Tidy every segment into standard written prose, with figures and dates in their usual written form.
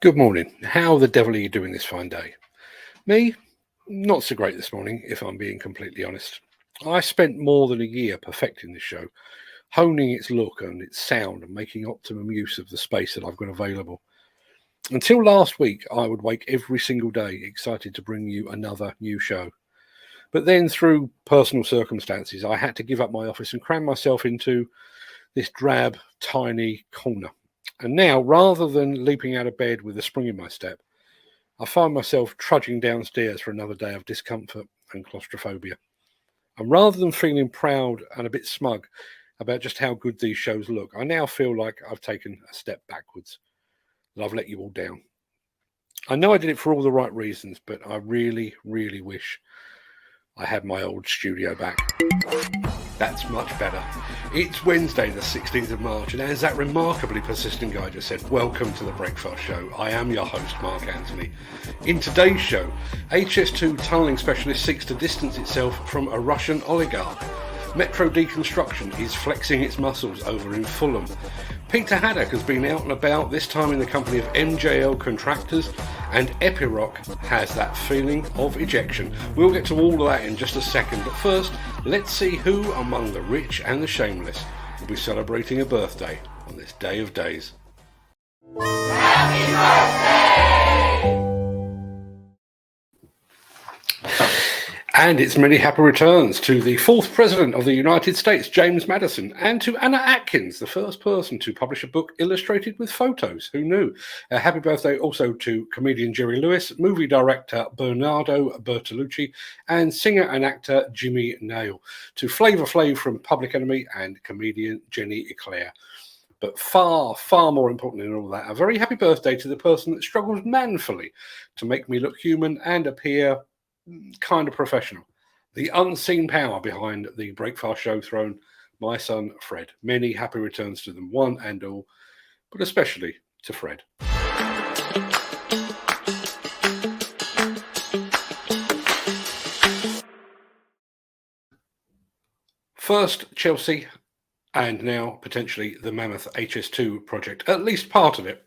Good morning. How the devil are you doing this fine day? Me? Not so great this morning, if I'm being completely honest. I spent more than a year perfecting this show, honing its look and its sound and making optimum use of the space that I've got available. Until last week, I would wake every single day excited to bring you another new show. But then through personal circumstances, I had to give up my office and cram myself into this drab, tiny corner. And now, rather than leaping out of bed with a spring in my step, I find myself trudging downstairs for another day of discomfort and claustrophobia. And rather than feeling proud and a bit smug about just how good these shows look, I now feel like I've taken a step backwards, that I've let you all down. I know I did it for all the right reasons, but I really, really wish I had my old studio back. That's much better. It's Wednesday the 16th of March, and as that remarkably persistent guy just said, welcome to the Breakfast Show. I am your host, Mark Anthony. In today's show, HS2 tunnelling specialist seeks to distance itself from a Russian oligarch. Metro Deconstruction is flexing its muscles over in Fulham. Peter Haddock has been out and about, this time in the company of MJL Contractors, and Epiroc has that feeling of ejection. We'll get to all of that in just a second, but first, let's see who among the rich and the shameless will be celebrating a birthday on this day of days. Happy birthday! And it's many happy returns to the fourth President of the United States, James Madison, and to Anna Atkins, the first person to publish a book illustrated with photos. Who knew? Happy birthday also to comedian Jerry Lewis, movie director Bernardo Bertolucci, and singer and actor Jimmy Nail, to Flavor Flav from Public Enemy and comedian Jenny Eclair. But far, far more important than all that, a very happy birthday to the person that struggles manfully to make me look human and appear kind of professional. The unseen power behind the Breakfast Show throne, my son Fred. Many happy returns to them, one and all, but especially to Fred. First, Chelsea, and now potentially the mammoth HS2 project, at least part of it.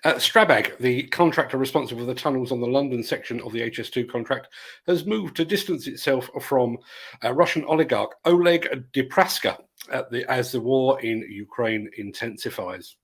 Strabag, the contractor responsible for the tunnels on the London section of the HS2 contract, has moved to distance itself from Russian oligarch Oleg Deripaska as the war in Ukraine intensifies.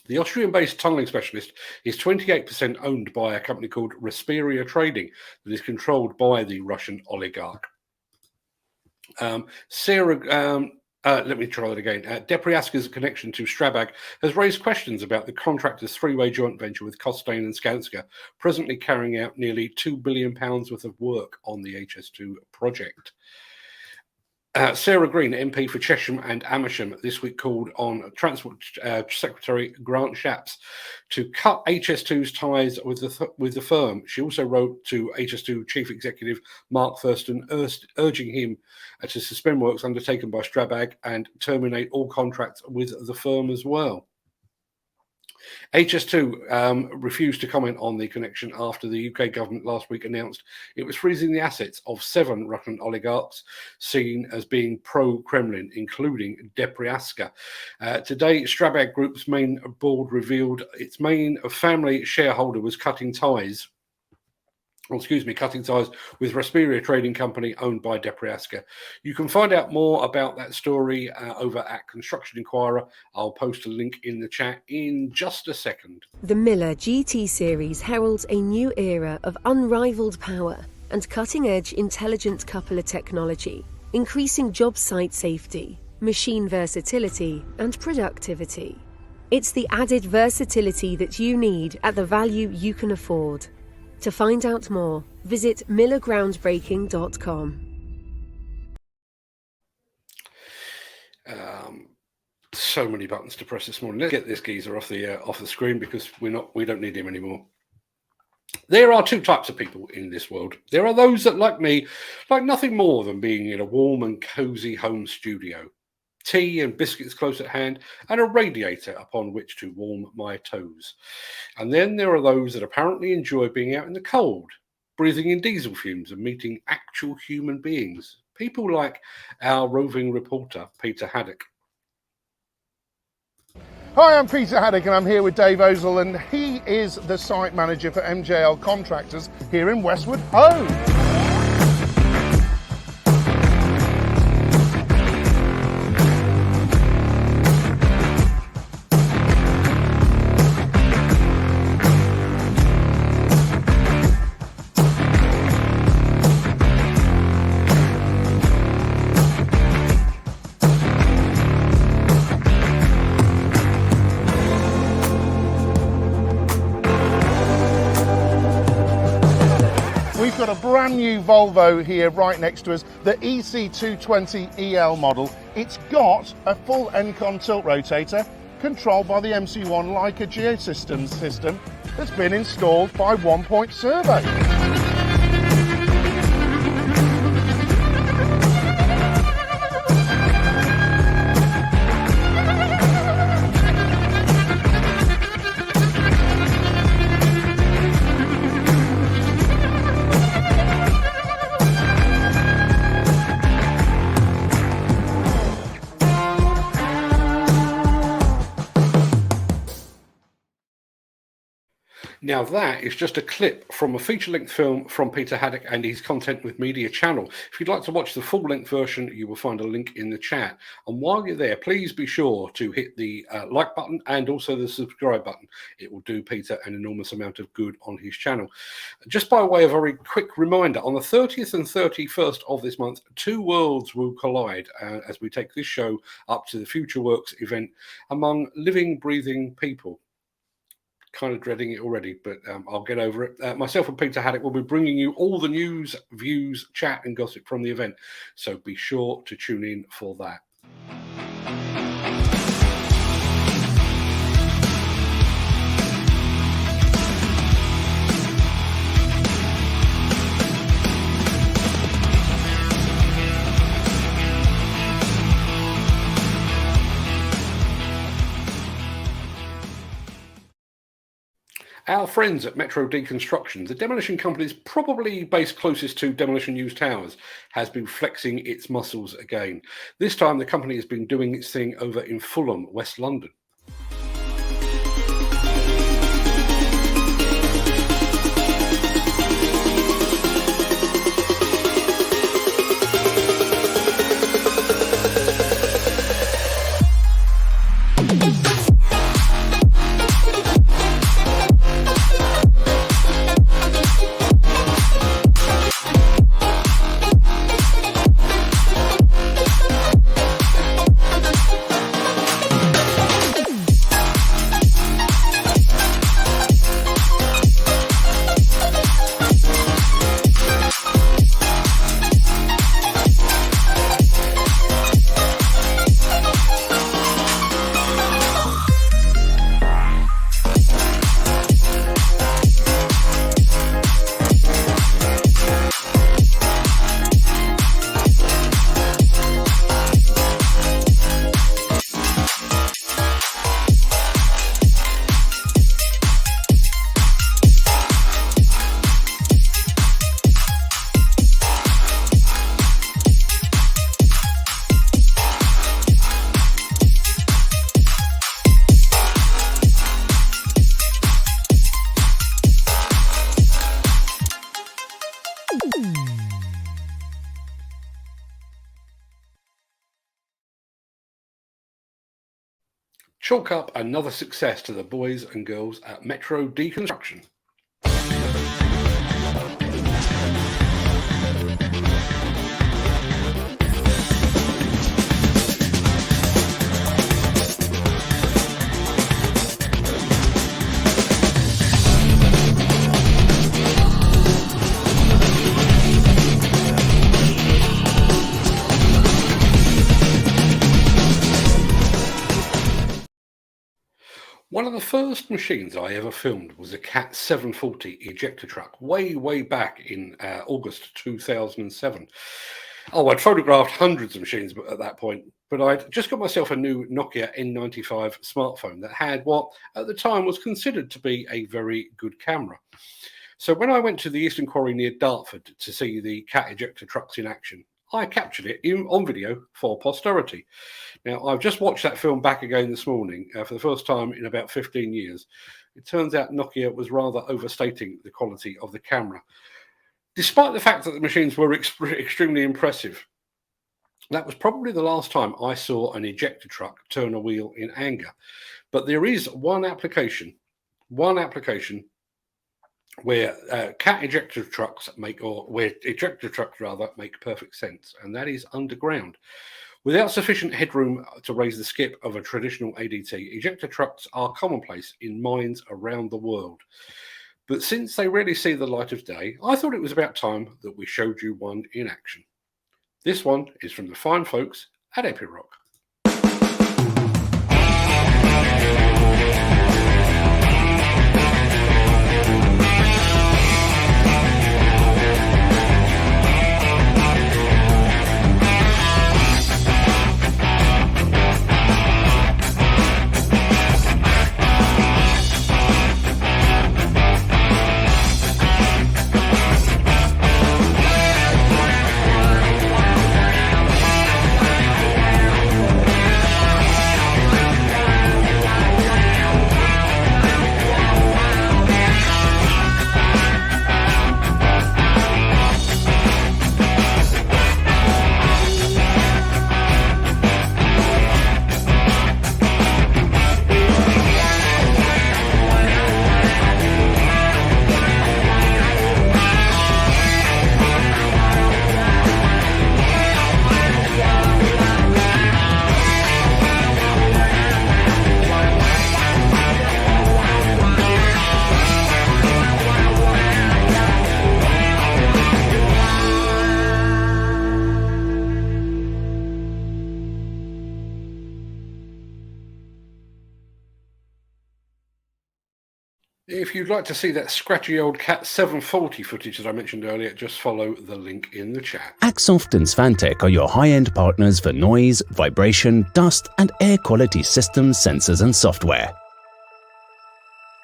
The Austrian-based tunnelling specialist is 28% owned by a company called Respiria Trading that is controlled by the Russian oligarch. Let me try that again. Deripaska's connection to Strabag has raised questions about the contractor's three-way joint venture with Costain and Skanska, presently carrying out nearly £2 billion worth of work on the HS2 project. Sarah Green, MP for Chesham and Amersham, this week called on Transport Secretary Grant Shapps to cut HS2's ties with the firm. She also wrote to HS2 Chief Executive Mark Thurston, urging him to suspend works undertaken by Strabag and terminate all contracts with the firm as well. HS2 refused to comment on the connection after the UK government last week announced it was freezing the assets of 7 Russian oligarchs seen as being pro-Kremlin, including Deripaska. Today, Strabag Group's main board revealed its main family shareholder was cutting ties with Respiria Trading Company owned by Deripaska. You can find out more about that story over at Construction Inquirer. I'll post a link in the chat in just a second. The Miller GT series heralds a new era of unrivaled power and cutting-edge intelligent coupler technology, increasing job site safety, machine versatility, and productivity. It's the added versatility that you need at the value you can afford. To find out more, visit millergroundbreaking.com. So many buttons to press this morning. Let's get this geezer off the screen because we don't need him anymore. There are two types of people in this world. There are those that, like me, like nothing more than being in a warm and cozy home studio. Tea and biscuits close at hand, and a radiator upon which to warm my toes. And then there are those that apparently enjoy being out in the cold, breathing in diesel fumes and meeting actual human beings. People like our roving reporter, Peter Haddock. Hi, I'm Peter Haddock and I'm here with Dave Ozell, and he is the site manager for MJL Contractors here in Westwood Ho. We've got a brand new Volvo here right next to us, the EC220EL model. It's got a full Encon tilt rotator controlled by the MC1 Leica Geosystems system that's been installed by One Point Survey. Now that is just a clip from a feature-length film from Peter Haddock and his Content with Media channel. If you'd like to watch the full-length version, you will find a link in the chat. And while you're there, please be sure to hit the like button and also the subscribe button. It will do Peter an enormous amount of good on his channel. Just by way of a very quick reminder, on the 30th and 31st of this month, two worlds will collide as we take this show up to the Future Works event among living, breathing people. Kind of dreading it already, but I'll get over it. Myself and Peter Haddock will be bringing you all the news, views, chat and gossip from the event, so be sure to tune in for that. Our friends at Metro Deconstruction, the demolition company is probably based closest to Demolition News Towers, has been flexing its muscles again. This time the company has been doing its thing over in Fulham, West London. Chalk up another success to the boys and girls at Metro Deconstruction. One of the first machines I ever filmed was a Cat 740 ejector truck way back in August 2007. Oh, I'd photographed hundreds of machines at that point, but I'd just got myself a new Nokia N95 smartphone that had what at the time was considered to be a very good camera. So when I went to the Eastern Quarry near Dartford to see the Cat ejector trucks in action, I captured it on video for posterity. Now, I've just watched that film back again this morning for the first time in about 15 years. It turns out Nokia was rather overstating the quality of the camera, despite the fact that the machines were extremely impressive. That was probably the last time I saw an ejector truck turn a wheel in anger. But there is one application where cat ejector trucks make perfect sense, and that is underground. Without sufficient headroom to raise the skip of a traditional ADT, ejector trucks are commonplace in mines around the world. But since they rarely see the light of day, I thought it was about time that we showed you one in action. This one is from the fine folks at Epiroc. If you'd like to see that scratchy old Cat 740 footage that I mentioned earlier, just follow the link in the chat. Axoft and Svantec are your high-end partners for noise, vibration, dust and air quality systems, sensors and software.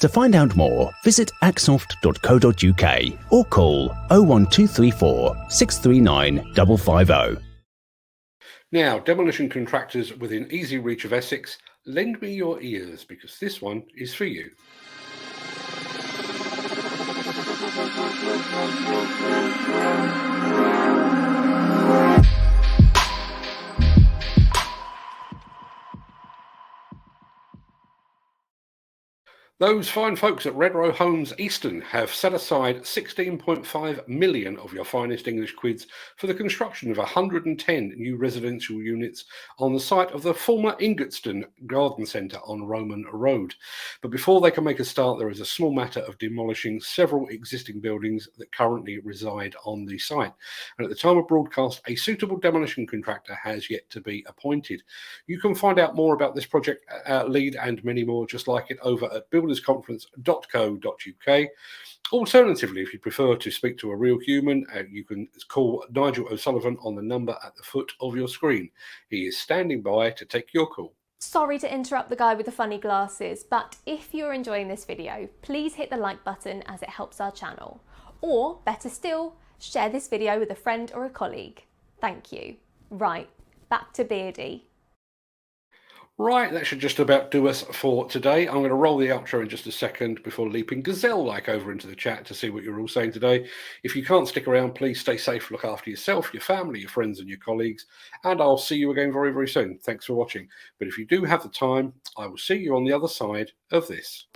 To find out more, visit axoft.co.uk or call 01234 639 550. Now, demolition contractors within easy reach of Essex, lend me your ears because this one is for you. Those fine folks at Red Row Homes Easton have set aside 16.5 million of your finest English quids for the construction of 110 new residential units on the site of the former Ingatstone Garden Centre on Roman Road. But before they can make a start, there is a small matter of demolishing several existing buildings that currently reside on the site. And at the time of broadcast, a suitable demolition contractor has yet to be appointed. You can find out more about this project lead and many more just like it over at buildersconference.co.uk. Alternatively, if you prefer to speak to a real human, you can call Nigel O'Sullivan on the number at the foot of your screen. He is standing by to take your call. Sorry to interrupt the guy with the funny glasses, but if you're enjoying this video, please hit the like button as it helps our channel. Or, better still, share this video with a friend or a colleague. Thank you. Right, back to Beardy. Right, that should just about do us for today. I'm going to roll the outro in just a second before leaping gazelle-like over into the chat to see what you're all saying today. If you can't stick around, please stay safe, look after yourself, your family, your friends and your colleagues, and I'll see you again very, very soon. Thanks for watching. But if you do have the time, I will see you on the other side of this.